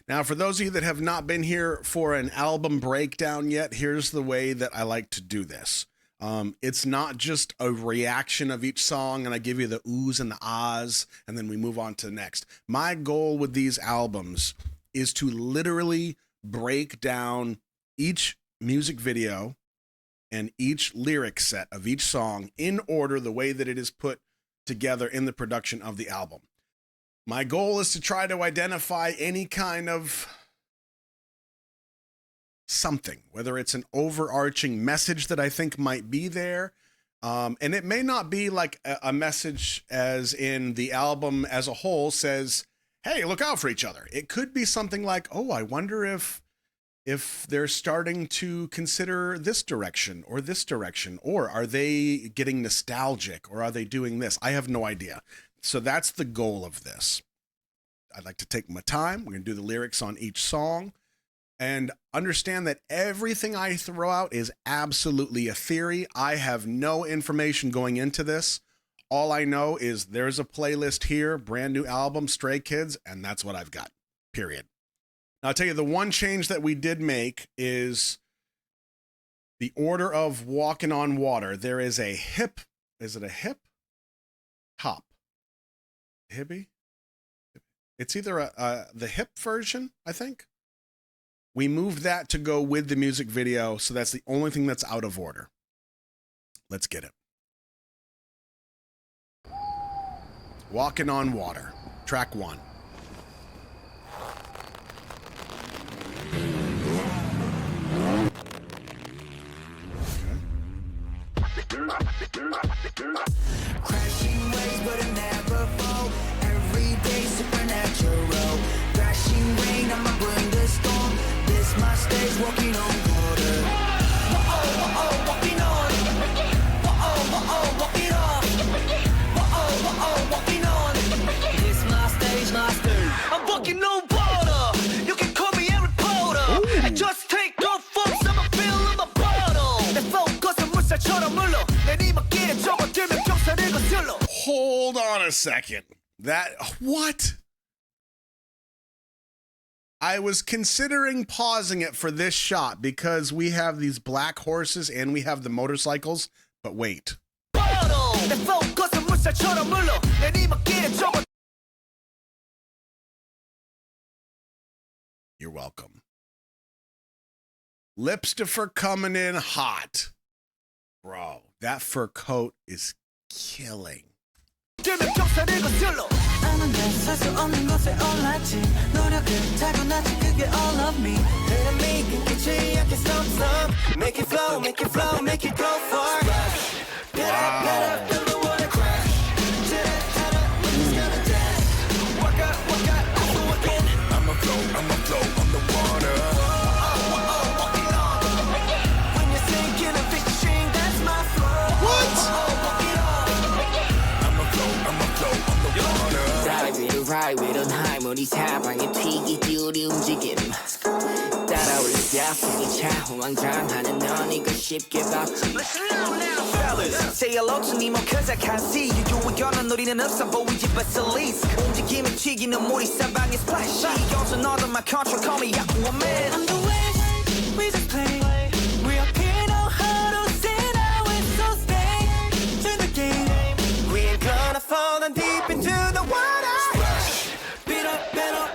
Now, for those of you that have not been here for an album breakdown yet, here's the way that I like to do this. It's not just a reaction of each song and I give you the oohs and the ahs and then we move on to the next. My goal with these albums is to literally break down each music video and each lyric set of each song in order the way that it is put together in the production of the album. My goal is to try to identify any kind of something, whether it's an overarching message that I think might be there. And it may not be like a message as in the album as a whole says, hey, look out for each other. It could be something like, oh, I wonder if they're starting to consider this direction, or are they getting nostalgic, or are they doing this? I have no idea. So that's the goal of this. I'd like to take my time. We're going to do the lyrics on each song and understand that everything I throw out is absolutely a theory. I have no information going into this. All I know is there's a playlist here, brand new album, Stray Kids, and that's what I've got, period. Now, I'll tell you, the one change that we did make is the order of Walkin' on Water. There is a hip, is it a hip? Hop. Hippie? It's either the hip version, I think. We moved that to go with the music video, so that's the only thing that's out of order. Let's get it. Walkin' on Water, track 1. Crashing waves, but it never fall. Every day supernatural. Crashing rain, I'ma bring the storm. This my stage, walking on water. Whoa, walking on. Whoa, walking on. Whoa, walking on. This my stage, my stage. I'm walking on water. You can call me a reporter. And just take off folks, I'ma fill in my bottle. 내 focus은 물살처럼 물러. 내 니밖에 접어들면 경사를 거슬러. Hold on a second. What? I was considering pausing it for this shot because we have these black horses and we have the motorcycles, but wait. You're welcome. Lipstifer coming in hot. Bro, that fur coat is killing. 나는 살수 없는 것에 올랐지 노력을 타고났지 그게 all of me Let me 끊기지 않게 stop Make it flow, make it flow, make it go far Get up, feel the water crash Tit-tat-tat, we're just gonna dance Walk out, also walking I'ma flow on the water Walking on When you're sinking and fishing, that's my flow What? Walking on I'ma flow on the water Ride with on high 우리 사방에 튀기지 우리 움직임 따라올 자승이 차호왕장하는 넌 이거 쉽게 봤지 Fellas, say hello to me more cause I can't see you 유의견은 노리는 없어 보이지 but it's least 움직임이 튀기는 물이 사방에 splashy 여기서 너도 my control call me Aquaman I'm the wish, we just play We are here know how to sit out with so stay to the game We ain't gonna fall down deep into the water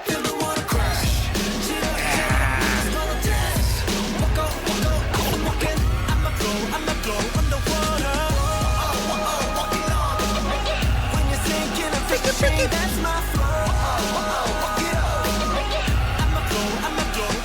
feel the water crash. Gonna dance. Walk out, I'm walking. I'ma flow on the water. Walking on. When you're sinking and fishing, that's my flow. Walk it up. I'ma flow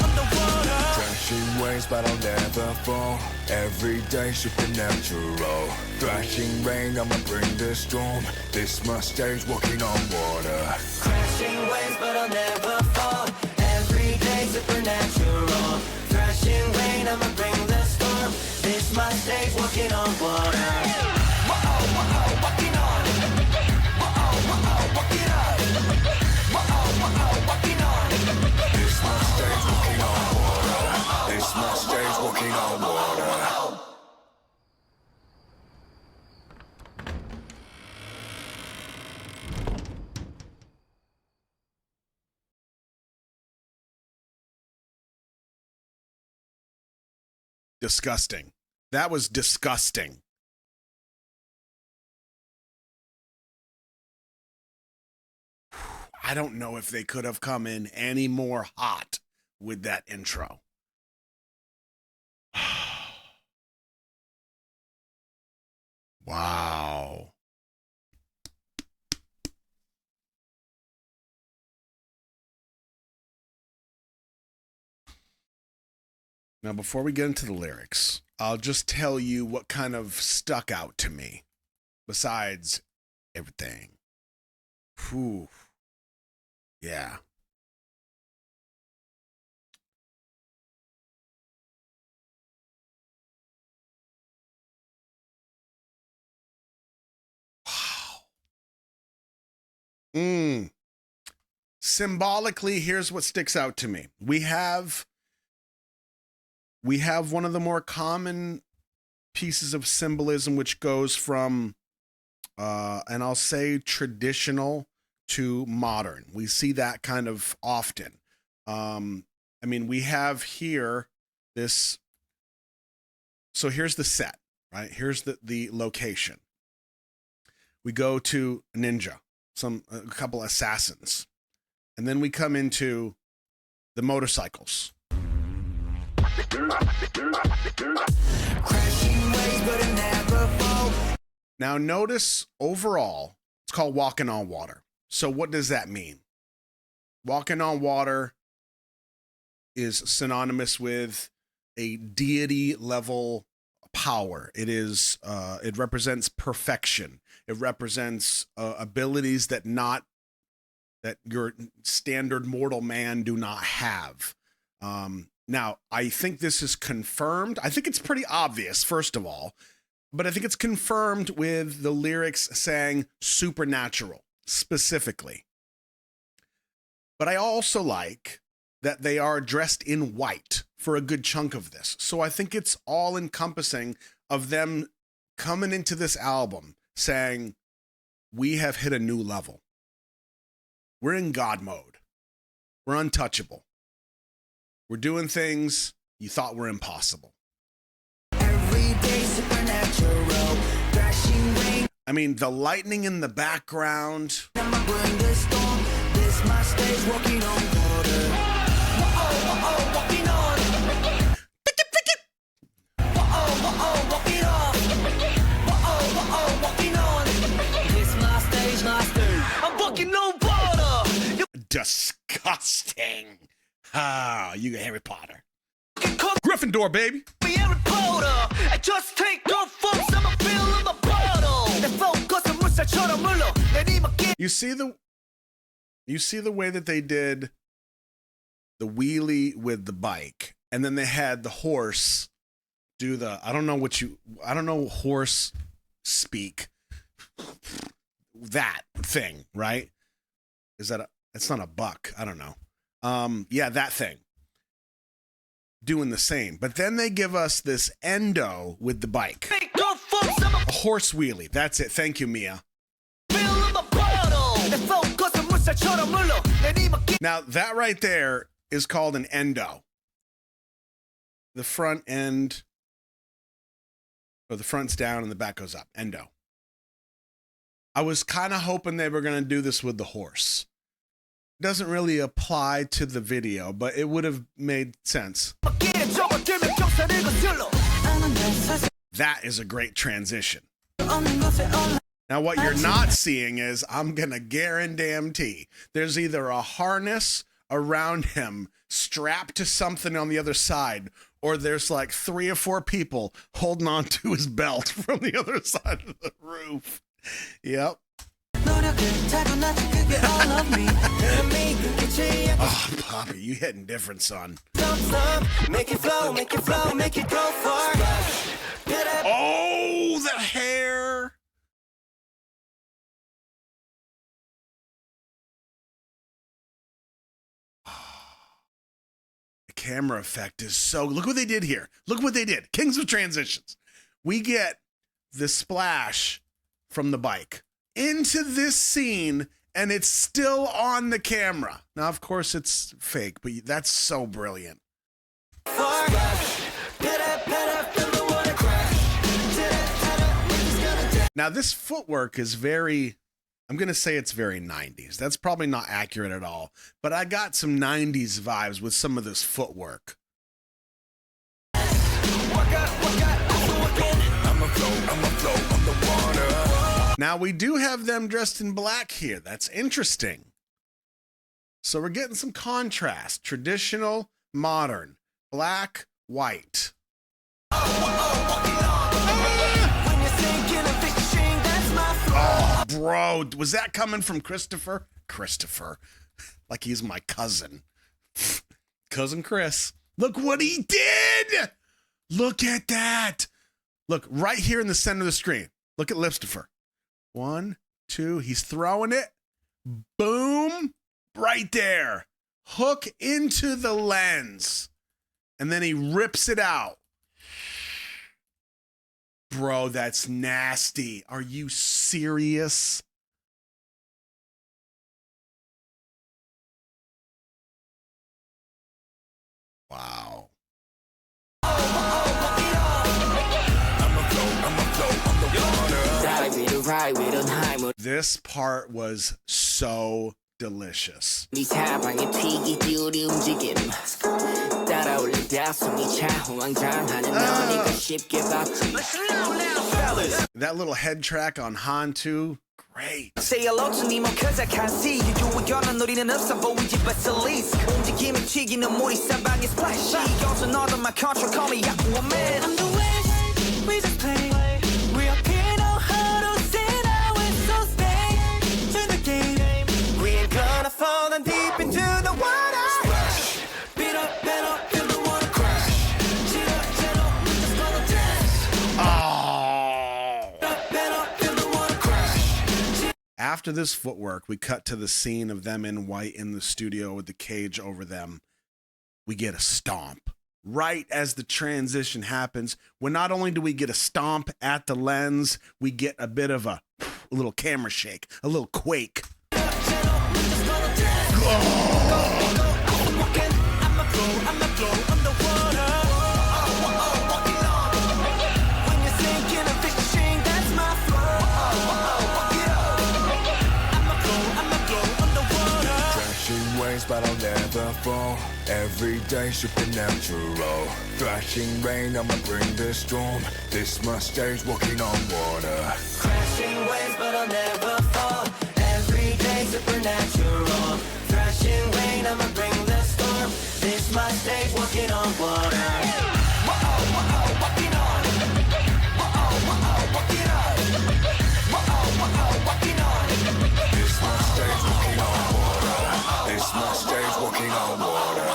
on the water. Crashing waves, but I'll never fall. Every day supernatural. Thrashing rain, I'ma bring the storm. This my stage, walking on water. Crashing waves, but I'll never fall. Every day supernatural. Thrashing rain, I'ma bring the storm. This my stage, walking on water. Whoa, walking on. Whoa, walking on. Whoa, walking on. This my stage, walking on water. This my stage, walking on water. disgusting. That was disgusting. I don't know if they could have come in any more hot with that intro. Wow. Now, before we get into the lyrics, I'll just tell you what kind of stuck out to me besides everything. Whew. Yeah. Wow. Symbolically, here's what sticks out to me. We have one of the more common pieces of symbolism, which goes from, and I'll say traditional to modern. We see that kind of often. I mean, we have here this. So here's the set, right? Here's the location. We go to a ninja, a couple assassins, and then we come into the motorcycles. Now notice overall, it's called Walking on Water. So what does that mean? Walking on water is synonymous with a deity level power. It is, it represents perfection. It represents abilities that your standard mortal man do not have. Now, I think this is confirmed. I think it's pretty obvious, first of all, but I think it's confirmed with the lyrics saying supernatural specifically. But I also like that they are dressed in white for a good chunk of this. So I think it's all encompassing of them coming into this album saying, we have hit a new level. We're in God mode. We're untouchable. We're doing things you thought were impossible. Everyday supernatural, crashing rain. I mean, the lightning in the background. This my stage, walking on water. Whoa, walking on. Walking on. Walking on. This my stage, I'm walking on water. Disgusting. Ah, you got Harry Potter. Gryffindor, baby. Harry Potter. I just take off from some feel in the bottle. You see the way that they did the wheelie with the bike, and then they had the horse do the I don't know horse speak. That thing, right? It's not a buck. I don't know. Yeah, that thing. Doing the same. But then they give us this endo with the bike. A horse wheelie. That's it. Thank you, Mia. Now, that right there is called an endo. The front end, or the front's down and the back goes up. Endo. I was kind of hoping they were going to do this with the horse. Doesn't really apply to the video, but it would have made sense. That is a great transition. Now, what you're not seeing is, I'm going to guarantee there's either a harness around him strapped to something on the other side, or there's like 3 or 4 people holding on to his belt from the other side of the roof. Yep. Oh, Poppy, you hitting different, son. Make it flow, make it flow, make it go far. Oh, the hair. The camera effect is so... Look what they did here. Look what they did. Kings of Transitions. We get the splash from the bike into this scene, and it's still on the camera. Now, of course, it's fake, but that's so brilliant. Now, this footwork is very, I'm going to say it's very 90s. That's probably not accurate at all, but I got some 90s vibes with some of this footwork. Now, we do have them dressed in black here. That's interesting. So we're getting some contrast. Traditional, modern, black, white. Oh, bro, was that coming from Christopher? Christopher, like he's my cousin. Cousin Chris. Look what he did! Look at that! Look, right here in the center of the screen. Look at Lipstifer. 1, 2, he's throwing it. Boom! Right there. Hook into the lens. And then he rips it out. Bro, that's nasty. Are you serious? Wow. This part was so delicious. That little head track on Han too, great. Say hello to me, cause I can't see you. 유혹연한 놀이는 없어 보이지, but at least 움직임이 튀기는 물이 사방에 splash. Also not on my control, call me Aquaman. I'm the wish, we just play. We are here, know how to say now, it's so stay to the game. We ain't gonna fall down deep into the water. Splash, beat up, feel the water crash. Cheat up, we just gonna dance. Feel the water crash. After this footwork, we cut to the scene of them in white in the studio with the cage over them. We get a stomp. Right as the transition happens, when not only do we get a stomp at the lens, we get a bit of a little camera shake, a little quake. But I'll never fall. Every day supernatural. Thrashing rain, I'ma bring the storm. This my stage, walking on water. Crashing waves, but I'll never fall. Every day supernatural. Thrashing rain, I'ma bring the storm. This my stage, walking on water. Whoa, walking on. Whoa, walking on. Whoa, walking on. This my stage, walking on water. This my stage, walking on water.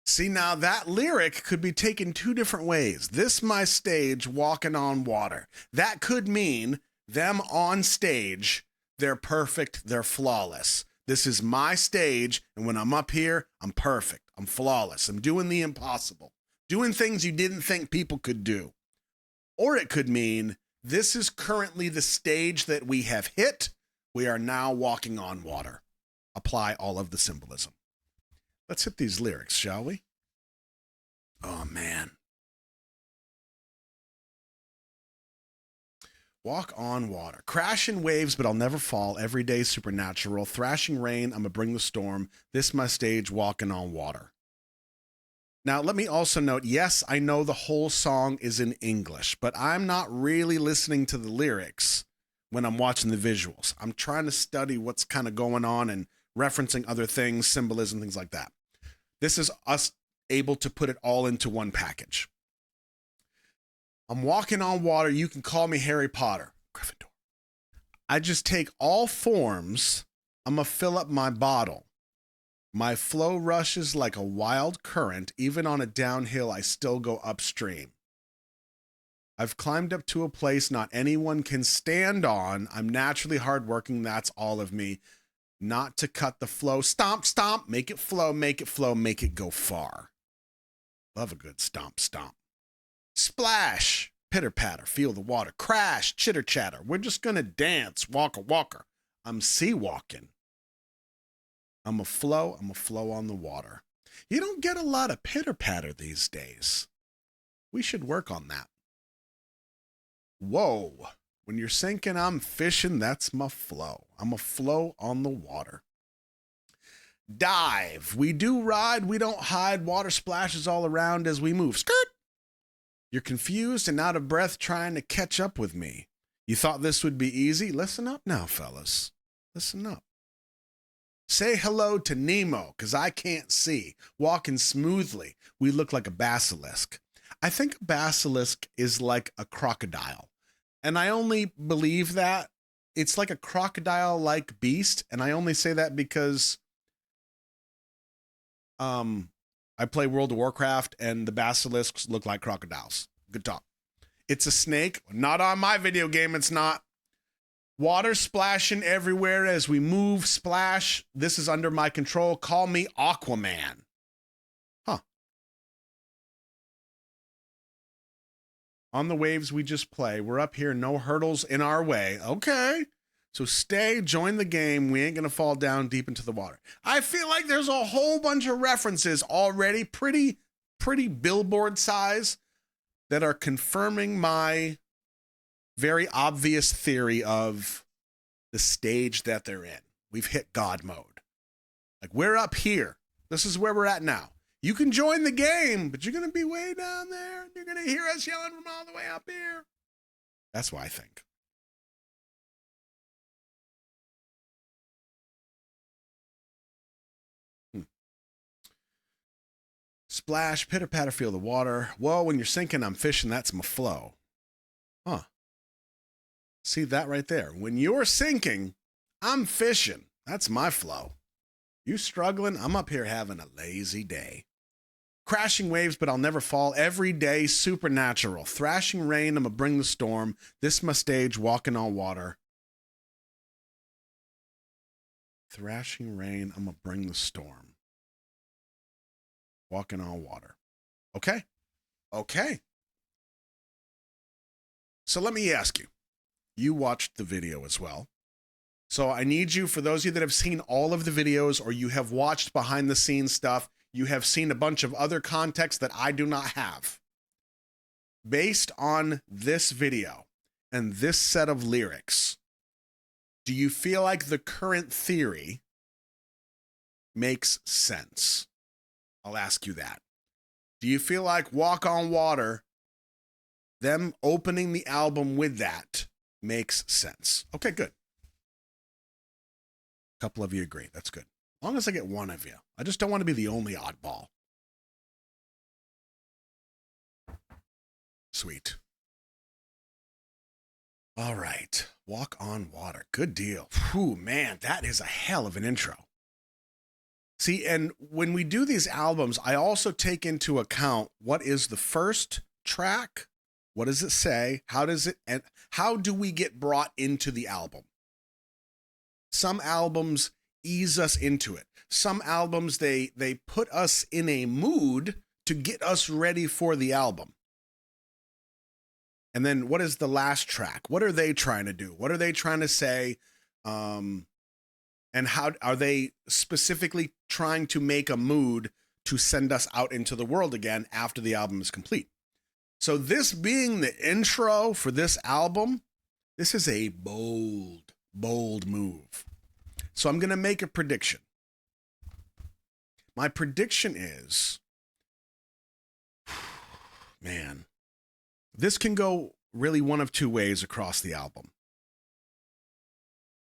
See, now that lyric could be taken two different ways. This my stage, walking on water. That could mean them on stage, they're perfect, they're flawless. This is my stage, and when I'm up here, I'm perfect, I'm flawless, I'm doing the impossible, doing things you didn't think people could do. Or it could mean this is currently the stage that we have hit, we are now walking on water. Apply all of the symbolism. Let's hit these lyrics, shall we? Oh, man. Walk on water. Crashing waves, but I'll never fall. Every day supernatural. Thrashing rain, I'ma bring the storm. This my stage, walking on water. Now, let me also note, yes, I know the whole song is in English, but I'm not really listening to the lyrics when I'm watching the visuals. I'm trying to study what's kind of going on and referencing other things, symbolism, things like that. This is us able to put it all into one package. I'm walking on water. You can call me Harry Potter. Gryffindor. I just take all forms. I'm going to fill up my bottle. My flow rushes like a wild current. Even on a downhill, I still go upstream. I've climbed up to a place not anyone can stand on. I'm naturally hardworking. That's all of me. Not to cut the flow. Stomp, stomp. Make it flow, make it flow, make it go far. Love a good stomp, stomp. Splash. Pitter patter. Feel the water. Crash. Chitter chatter. We're just going to dance. Walker, walker. I'm sea walking. I'm a flow on the water. You don't get a lot of pitter patter these days. We should work on that. Whoa. When you're sinking, I'm fishing. That's my flow. I'm a flow on the water. Dive. We do ride. We don't hide. Water splashes all around as we move. Skirt. You're confused and out of breath trying to catch up with me. You thought this would be easy? Listen up now, fellas. Listen up. Say hello to Nemo, because I can't see. Walking smoothly. We look like a basilisk. I think a basilisk is like a crocodile. And I only believe that it's like a crocodile-like beast. And I only say that because I play World of Warcraft and the basilisks look like crocodiles. Good talk. It's a snake. Not on my video game, it's not. Water splashing everywhere as we move, splash. This is under my control. Call me Aquaman. Huh. On the waves we just play. We're up here, no hurdles in our way. Okay. So stay, join the game. We ain't gonna fall down deep into the water. I feel like there's a whole bunch of references already, pretty billboard size, that are confirming my very obvious theory of the stage that they're in. We've hit God mode. Like, we're up here. This is where we're at now. You can join the game, but you're going to be way down there. You're going to hear us yelling from all the way up here. That's what I think. Splash, pitter patter, feel the water. Whoa, when you're sinking, I'm fishing. That's my flow. Huh. See that right there. When you're sinking, I'm fishing. That's my flow. You struggling? I'm up here having a lazy day. Crashing waves, but I'll never fall. Every day, supernatural. Thrashing rain, I'ma bring the storm. This my stage, walking on water. Thrashing rain, I'ma bring the storm. Walking on water. Okay. Okay. So let me ask you. You watched the video as well. So I need you, for those of you that have seen all of the videos or you have watched behind the scenes stuff, you have seen a bunch of other context that I do not have. Based on this video and this set of lyrics, do you feel like the current theory makes sense? I'll ask you that. Do you feel like Walk on Water, them opening the album with that, makes sense? Okay, good. A couple of you agree. That's good. As long as I get one of you. I just don't want to be the only oddball. Sweet. All right. Walk on Water. Good deal. Whew, man, that is a hell of an intro. See, and when we do these albums, I also take into account what is the first track, what does it say, how does it, and how do we get brought into the album? Some albums ease us into it. Some albums, they put us in a mood to get us ready for the album. And then what is the last track? What are they trying to do? What are they trying to say? And how are they specifically trying to make a mood to send us out into the world again after the album is complete? So this being the intro for this album, this is a bold, bold move. So I'm going to make a prediction. My prediction is, man, this can go really one of two ways across the album.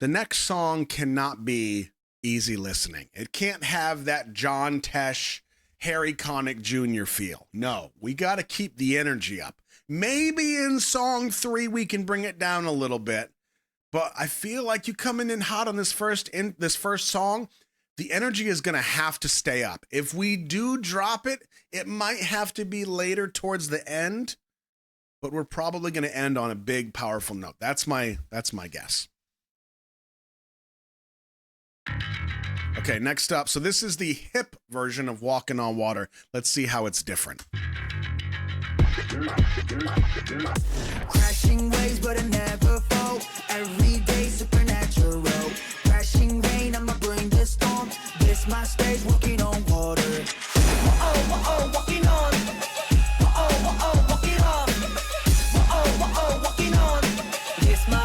The next song cannot be easy listening. It can't have that John Tesh, Harry Connick Jr. feel. No, we got to keep the energy up. Maybe in song 3 we can bring it down a little bit, but I feel like you coming in hot on this first song, the energy is going to have to stay up. If we do drop it, it might have to be later towards the end, but we're probably going to end on a big, powerful note. That's my guess. Okay, next up. So this is the hip version of Walking on Water. Let's see how it's different. Crashing waves, but I never fall. Every day supernatural. Crashing rain, I'ma bring the storm. This my stage, walking on water. Whoa, walking on. Whoa, walking on. Whoa, walking on. This my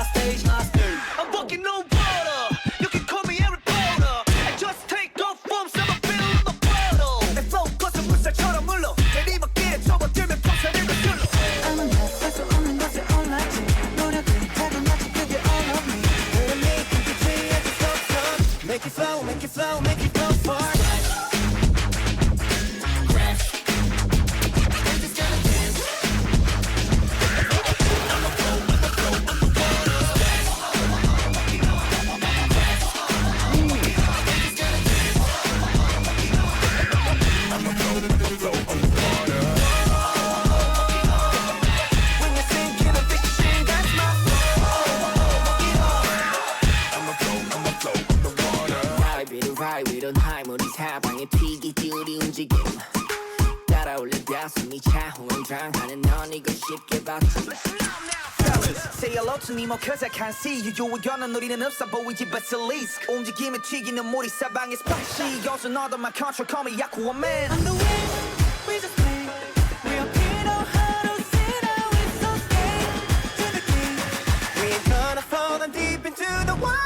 float on the water. When you're sinking or fishing, that's my I'ma float on the water. Ride with on high 머리 사방에 튀기 띄우리 움직임 따라올려 숨이 차훈장하는 넌 이걸 쉽게 봤지 Fellas, say hello to me more cause I can't see you 요의견은 우리는 없어 보이지 but it's a least 움직임에 튀기는 모리 사방에 스파시 요즘 너도 my control call me Aquaman On the wind, we just play. We are Peter, how to say that we're so scared to the king. We ain't gonna fall down deep into the water.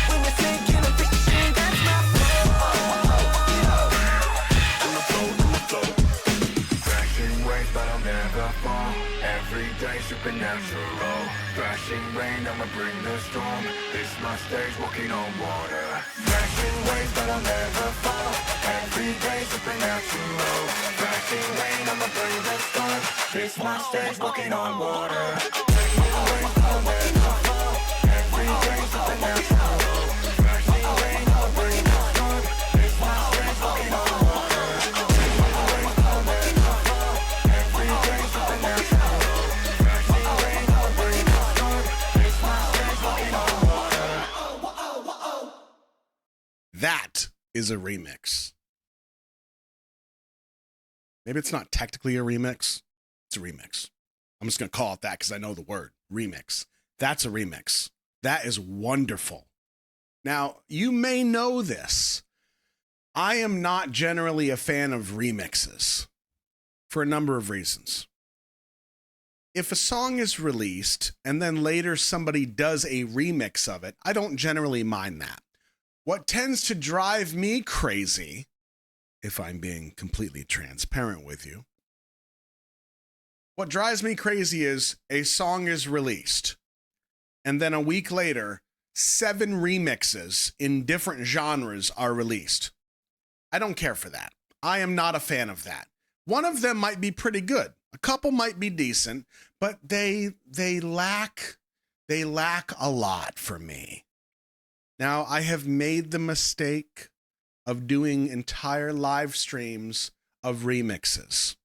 When you're sinking or fishing, that's my Crashing waves, but I'll never fall. Every day supernatural. Crashing rain, I'ma bring the storm. This my stage, walking on water. Crashing waves, but I'll never fall. Every day supernatural. Crashing rain, I'ma bring the storm. This my stage, walking on water. Crashing waves, but I'll never fall. Every day supernatural. Crashing rain, I'ma bring the storm. This my stage, walking on water. Crashing waves, but I'll never fall. Every day supernatural. Crashing rain, I'ma bring the storm. This my stage, walking on water. That is a remix. Maybe it's not technically a remix. It's a remix. I'm just going to call it that because I know the word remix. That's a remix. That is wonderful. Now, you may know this. I am not generally a fan of remixes for a number of reasons. If a song is released and then later somebody does a remix of it, I don't generally mind that. What tends to drive me crazy, if I'm being completely transparent with you, what drives me crazy is a song is released and then a week later, 7 remixes in different genres are released. I don't care for that. I am not a fan of that. One of them might be pretty good. A couple might be decent, but they lack a lot for me. Now, I have made the mistake of doing entire live streams of remixes.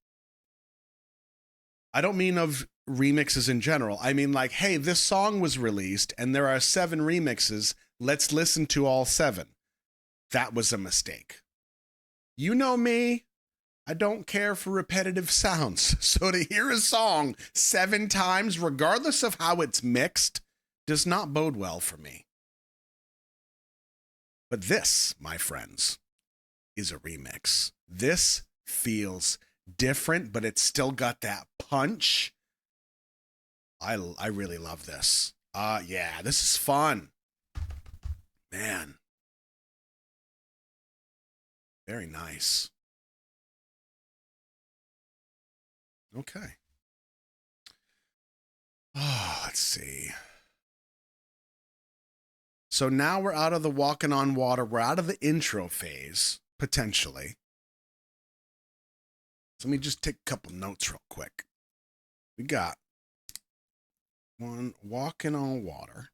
I don't mean of remixes in general. I mean like, hey, this song was released and there are 7 remixes. Let's listen to all 7. That was a mistake. You know me. I don't care for repetitive sounds. So to hear a song 7 times, regardless of how it's mixed, does not bode well for me. But this, my friends, is a remix. This feels different, but it's still got that punch. I really love this. Yeah, this is fun. Man. Very nice. Okay. Oh, let's see. So now we're out of the walking on water. We're out of the intro phase, potentially. So let me just take a couple notes real quick. We got one walking on water.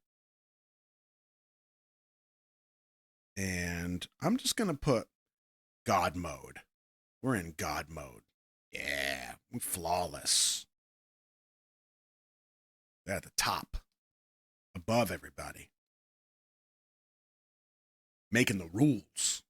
And I'm just going to put God mode. We're in God mode. Yeah, we're flawless. They're at the top, above everybody. Making the rules.